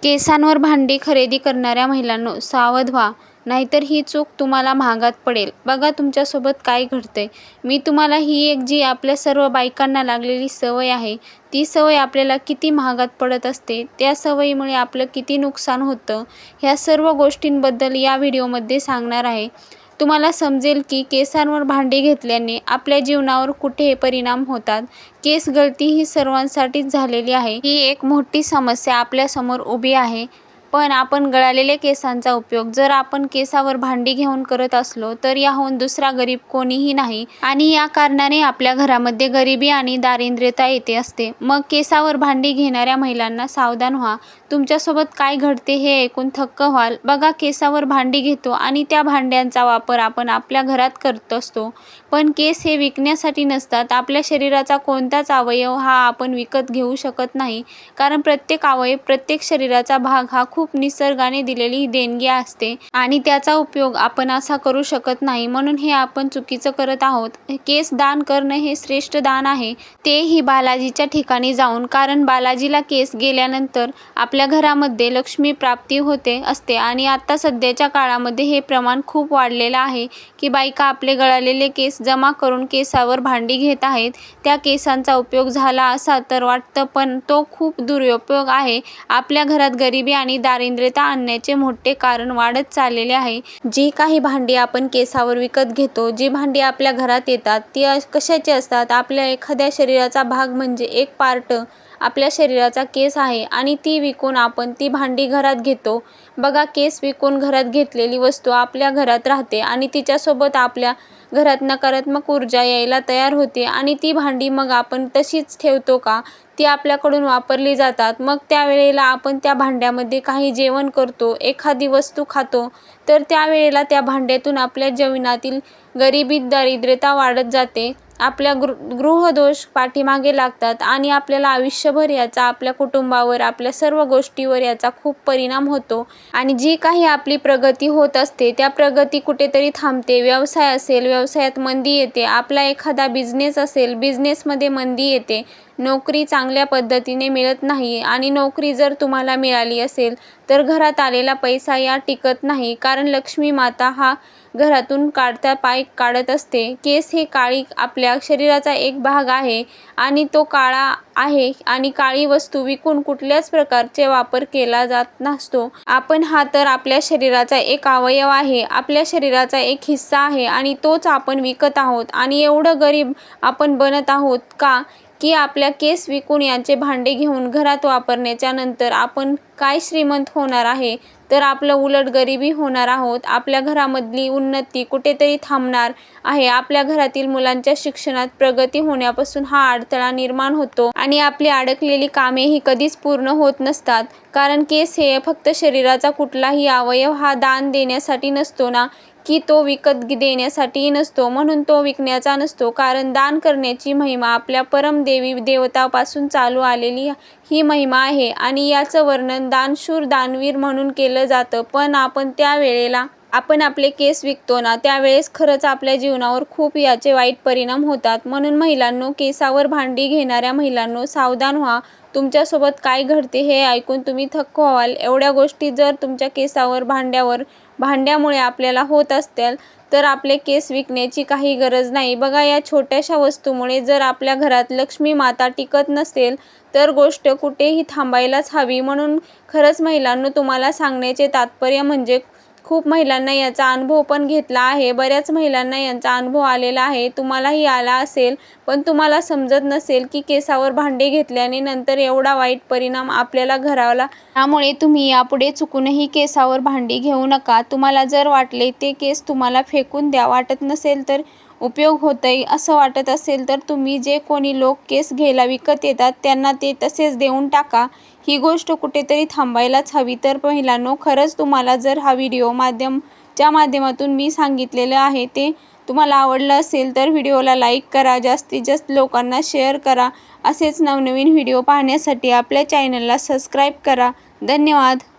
केसांवर भांडी खरेदी करणाऱ्या महिलांनो, सावध व्हा, नाहीतर ही चूक तुम्हाला महागात पडेल. बघा तुमच्यासोबत काय घडतंय. मी तुम्हाला ही एक जी आपल्या सर्व बायकांना लागलेली सवय आहे, ती सवय आपल्याला किती महागात पडत असते, त्या सवयीमुळे आपलं किती नुकसान होतं, ह्या सर्व गोष्टींबद्दल या व्हिडिओमध्ये सांगणार आहे. तुम्हाला समजेल की केसांवर भांडी घेतल्याने आपल्या जीवनावर कुठे परिणाम होतात. केस गळती ही सर्वांसाठीच झालेली आहे. ही एक मोठी समस्या आपल्यासमोर उभी आहे. पण आपण गळालेल्या केसांचा उपयोग जर आपण केसावर भांडी घेऊन करत असलो तर याहून दुसरा गरीब कोणीही नाही. आणि या कारणाने आपल्या घरामध्ये गरिबी आणि दारिद्र्यता येते असते. मग केसावर भांडी घेणाऱ्या महिलांना सावधान व्हा. तुमच्यासोबत काय घडते हे ऐकून थक्क व्हाल. बघा, केसावर भांडी घेतो आणि त्या भांड्यांचा वापर आपण आपल्या घरात करत असतो. पण केस हे विकण्यासाठी नसतात. आपल्या शरीराचा कोणताच अवयव हा आपण विकत घेऊ शकत नाही. कारण प्रत्येक अवयव, प्रत्येक शरीराचा भाग हा खूप निसर्गाने दिलेली देणगी असते आणि त्याचा उपयोग आपण असा करू शकत नाही. म्हणून हे आपण चुकीचं करत आहोत. केस दान करणं हे श्रेष्ठ दान आहे, तेही बालाजीच्या ठिकाणी जाऊन. कारण बालाजीला केस गेल्यानंतर आपल्या घरामध्ये लक्ष्मी प्राप्ती होते असते. आणि आता सध्याच्या काळामध्ये हे प्रमाण खूप वाढलेलं आहे की बायका आपले गळालेले केस जमा करून केसावर भांडी घेत आहेत. त्या केसांचा उपयोग झाला असा तर वाटतं, पण तो खूप दुरुपयोग आहे. आपल्या घरात गरिबी आणि दारिद्र्यता आणण्याचे मोठे कारण वाढत चाललेले आहे. जी काही भांडी आपण केसावर विकत घेतो, जी भांडी आपल्या घरात येतात, ती कशाची असतात? आपल्या एखाद्या शरीराचा भाग म्हणजे एक पार्ट आपल्या शरीराचा केस आहे आणि ती विकून आपण ती भांडी घरात घेतो. बघा, केस विकून घरात घेतलेली वस्तू आपल्या घरात राहते आणि तिच्यासोबत आपल्या घरात नकारात्मक ऊर्जा यायला तयार होते. आणि ती भांडी मग आपण तशीच ठेवतो का? ती आपल्याकडून वापरली जातात. मग त्यावेळेला आपण त्या भांड्यामध्ये काही जेवण करतो, एखादी वस्तू खातो, तर त्यावेळेला त्या भांड्यातून आपल्या जीवनातील गरिबी, दारिद्र्यता वाढत जाते. आपल्या गृहदोष पाठीमागे लागतात आणि आपल्याला आयुष्यभर याचा आपल्या कुटुंबावर, आपल्या सर्व गोष्टीवर याचा खूप परिणाम होतो. आणि जी काही आपली प्रगती होत असते, त्या प्रगती कुठेतरी थांबते. व्यवसाय असेल, व्यवसायात मंदी येते. आपला एखादा बिझनेस असेल, बिझनेसमध्ये मंदी येते. नोकरी चांगल्या पद्धतीने मिळत नाही आणि नोकरी जर तुम्हाला मिळाली असेल तर घरात आलेला पैसा या टिकत नाही. कारण लक्ष्मी माता हा घरातून काढता पाय काढत असते. केस हे काळी आपल्या शरीराचा एक भाग आहे आणि तो काळा आहे आणि काळी वस्तू विकून कुठल्याच प्रकारचे वापर केला जात नसतो. आपण हा तर आपल्या शरीराचा एक अवयव आहे, आपल्या शरीराचा एक हिस्सा आहे आणि तोच आपण विकत आहोत. आणि एवढं गरीब आपण बनत आहोत का की आपल्या केस विकून यांचे भांडे घेऊन घरात वापरण्याच्या नंतर आपण काय श्रीमंत होणार आहे? तर आपलं उलट गरिबी होणार आहोत. आपल्या घरामधली उन्नती कुठेतरी थांबणार आहे. आपल्या घरातील मुलांच्या शिक्षणात प्रगती होण्यापासून हा अडथळा निर्माण होतो आणि आपली अडकलेली कामे ही कधीच पूर्ण होत नसतात. कारण केस हे फक्त शरीराचा कुठलाही अवयव हा दान देण्यासाठी नसतो ना, की तो विकत देण्यासाठीही नसतो. म्हणून तो विकण्याचा नसतो. कारण दान करण्याची महिमा आपल्या परमदेवी देवतापासून चालू आलेली ही महिमा आहे आणि याचं वर्णन दानशूर, दानवीर म्हणून केलं जातं. पण आपण त्यावेळेला आपण आपले केस विकतो ना, त्यावेळेस खरंच आपल्या जीवनावर खूप याचे वाईट परिणाम होतात. म्हणून महिलांनो, केसावर भांडी घेणाऱ्या महिलांनो, सावधान व्हा. तुमच्यासोबत काय घडते हे ऐकून तुम्ही थक्क व्हाल. एवढ्या गोष्टी जर तुमच्या केसावर, भांड्यामुळे आपल्याला होत असतील तर आपले केस विकण्याची काही गरज नाही. बघा, या छोट्याशा वस्तूमुळे जर आपल्या घरात लक्ष्मी माता टिकत नसेल तर गोष्ट कुठेही थांबायलाच हवी. म्हणून खरंच महिलांनो, तुम्हाला सांगण्याचे तात्पर्य म्हणजे खूप महिलांना याचा अनुभव पण घेतला आहे. बऱ्याच महिलांना यांचा अनुभव आलेला आहे. तुम्हालाही आला असेल, पण तुम्हाला समजत नसेल की केसावर भांडे घेतल्याने नंतर एवढा वाईट परिणाम आपल्याला घराला. त्यामुळे तुम्ही यापुढे चुकूनही केसावर भांडी घेऊ नका. तुम्हाला जर वाटले ते केस तुम्हाला फेकून द्या, वाटत नसेल तर उपयोग होतोय असं वाटत असेल तर तुम्ही जे कोणी लोक केस घ्यायला विकत येतात त्यांना ते तसेच देऊन टाका. ही गोष्ट कुठेतरी थांबायलाच हवी. तर महिलांनो, खरंच तुम्हाला जर हा व्हिडिओ च्या माध्यमातून मी सांगितलेलं आहे ते तुम्हाला आवडलं असेल तर व्हिडिओला लाईक करा, जास्तीत जास्त लोकांना शेअर करा. असेच नवनवीन व्हिडिओ पाहण्यासाठी आपल्या चॅनलला सबस्क्राईब करा. धन्यवाद.